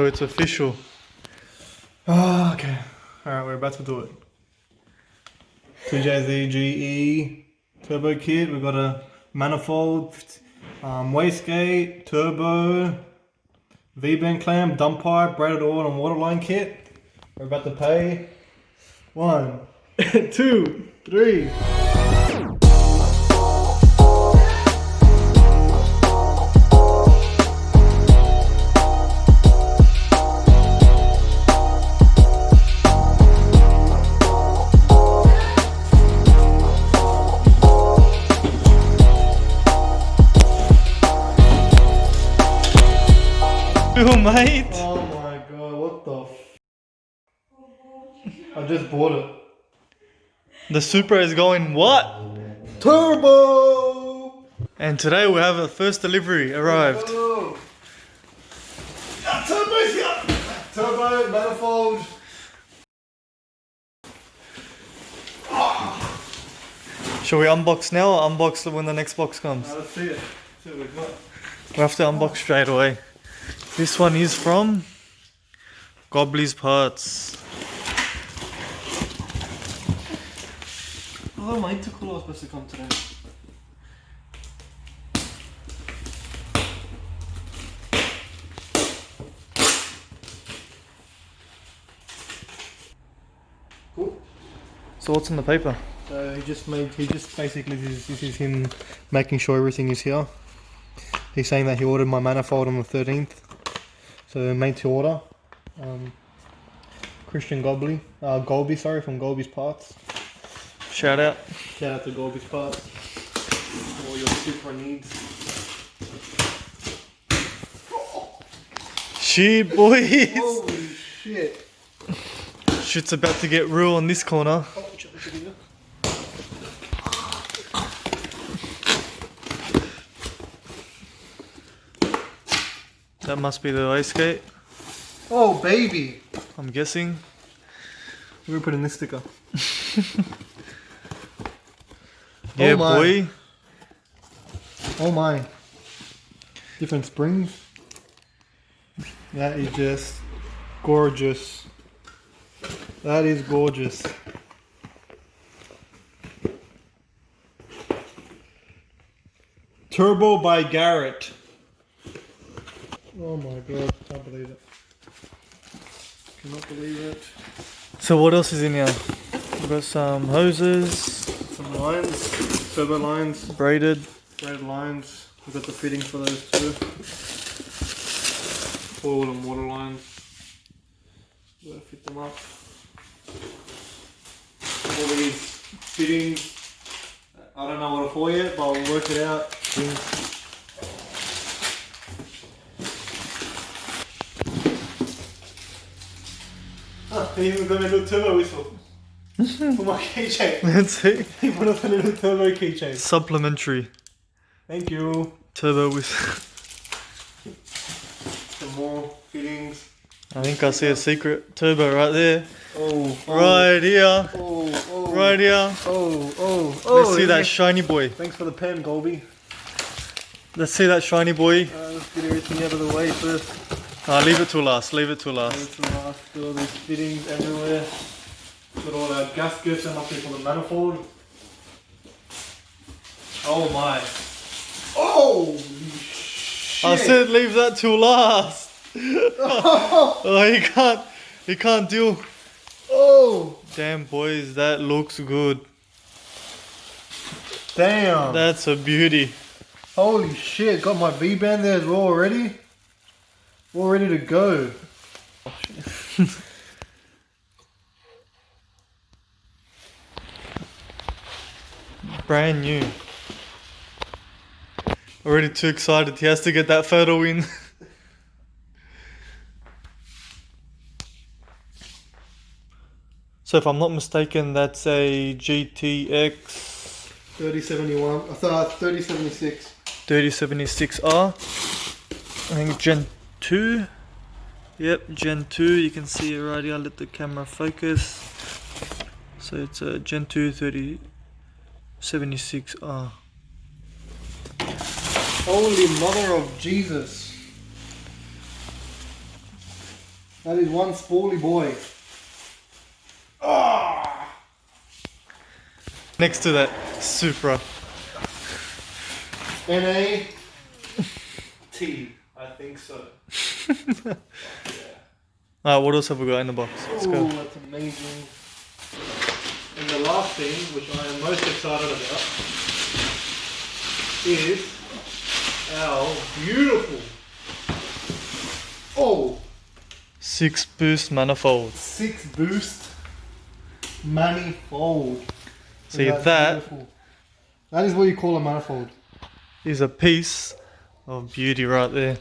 So it's official. Oh, okay. Alright, we're about to do it. 2JZ-GE turbo kit. We've got a manifold, wastegate, turbo, V-bend clamp, dump pipe, braided oil and waterline kit. We're about to pay 1, 2, 3. Mate. Oh my god, what the I just bought it. The Supra is going what? Turbo! And today we have a first delivery arrived. Turbo's here! Turbo, manifold. Shall we unbox now or unbox when the next box comes? Let's see it. See what we've got. We have to unbox straight away. This one is from Gobbly's Parts. Oh, my intercooler was supposed to come today. Cool. So what's on the paper? So this is him making sure everything is here. He's saying that he ordered my manifold on the 13th. So made to order. Christian Golby, from Golby's Parts. Shout out to Golby's Parts for all your SUPRA needs. Shit, boys! Holy shit! Shit's about to get real on this corner. That must be the wastegate. Oh baby! I'm guessing. We're gonna put in this sticker. Yeah, oh boy. Oh my. Different springs. That is just gorgeous. That is gorgeous. Turbo by Garrett. Oh my god, can't believe it. Cannot believe it. So what else is in here? We've got some hoses. Some lines. Turbo lines. Braided lines. We've got the fitting for those too. Oil and water lines. We've got to fit them up. All these fittings. I don't know what it's for yet, but I'll work it out. He even got a little turbo whistle for my keychain. Let's see. He put up a little turbo keychain. Supplementary. Thank you. Turbo whistle. Some more fittings. I think I see a secret turbo right there. Oh. Right here. Oh. Right here. Oh. Let's see that shiny boy. Thanks for the pen, Golby. Let's see that shiny boy. Let's get everything out of the way first. Leave it till last, leave it till last. Do all these fittings everywhere. Got all our gaskets and up here for the manifold. Oh my. Oh shit. I said leave that till last. Oh, he can't deal. Oh. Damn boys, that looks good. Damn. That's a beauty. Holy shit, got my V-band there as well already. All ready to go. Oh, shit. Brand new. Already too excited. He has to get that photo in. So if I'm not mistaken, that's a GTX 3071. I thought 3076. 3076R. I think Gen 2. Yep, Gen 2. You can see it right here. Let the camera focus. So it's a Gen 2 3076R. Holy mother of Jesus. That is one spoolie boy. Ah! Next to that, Supra. NA T, I think so. Yeah. Alright, what else have we got in the box? Let's go. Oh, that's amazing. And the last thing, which I am most excited about, is our beautiful 6 boost manifold. 6 boost manifold. See that beautiful. That is what you call a manifold. Is a piece of beauty right there.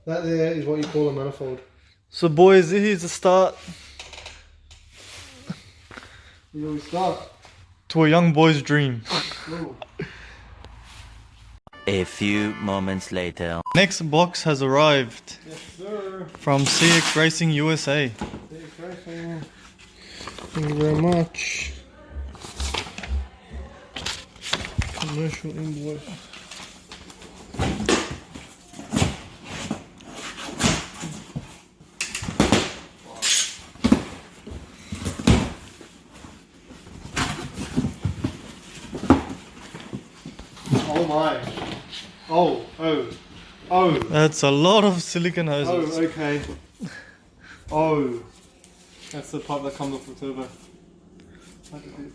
That there is what you call a manifold. So boys, here's the start Here we start. to a young boy's dream. Ooh. A few moments later. Next box has arrived Yes, sir. from CX Racing USA. Thank you very much. Commercial invoice. Oh my. Oh. That's a lot of silicon hoses. Oh, okay. Oh. That's the part that comes off the turbo. Look at this.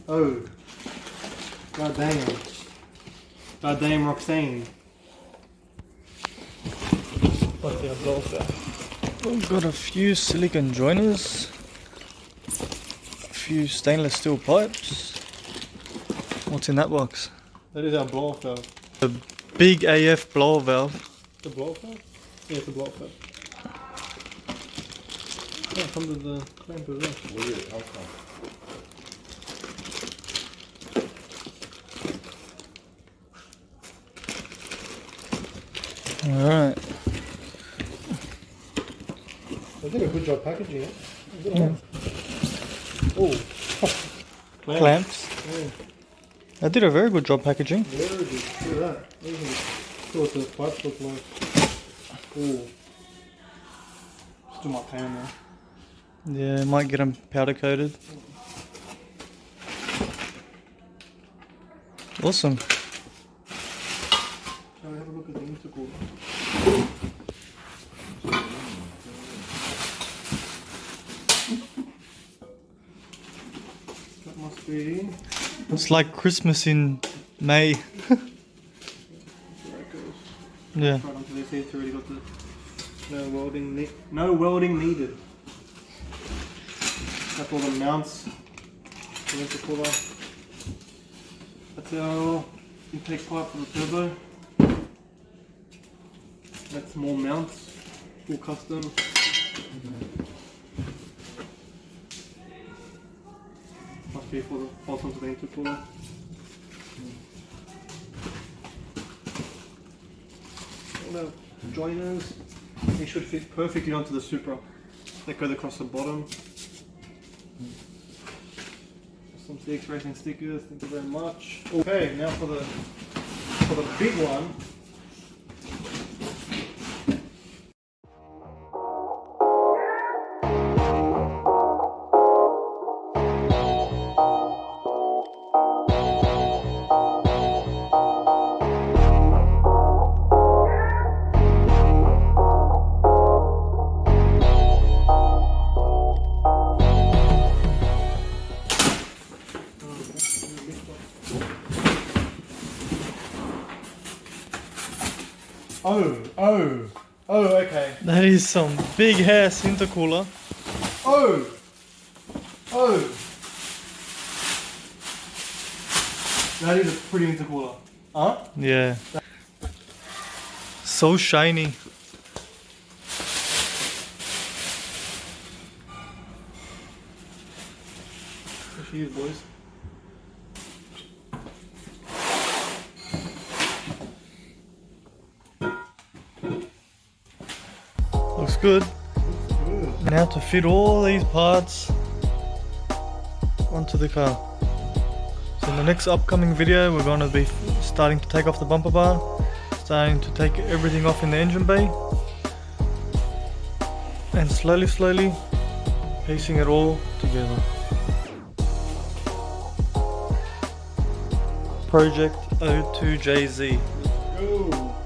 Oh. God damn. God damn Roxanne. What's the blow off there? We've got a few silicon joiners, a few stainless steel pipes. What's in that box? That is our blow off valve. The big AF blower valve. The blow off valve? Yeah, it's the blow off valve. Yeah, it comes with the clamp as well. Weird, how come? Alright. They did a good job packaging it. Yeah. Oh. Clamps. Yeah. I did a very good job packaging. Very good. Look at that. See what the pipes look like. Oh. Still my pan now. Yeah, might get them powder coated. Awesome. Shall we have a look at the intercooler? That must be... It's like Christmas in May. There it goes. Yeah. Right onto this here, it's already got the no welding needed. That's all the mounts. The intercooler. That's our intake pipe for the turbo. That's more mounts, full custom. Must be for the bolt onto the intercooler. All the joiners, they should fit perfectly onto the Supra. They go across the bottom. Some CX Racing stickers, thank you very much. Okay, now for the big one. Oh, okay. That is some big ass intercooler. Oh! That is a pretty intercooler. Huh? Yeah. So shiny. There she is, boys. Looks good. Now to fit all these parts onto the car. So in the next upcoming video we're going to be starting to take off the bumper bar, Starting to take everything off in the engine bay. And slowly piecing it all together. Project 2JZ. Go.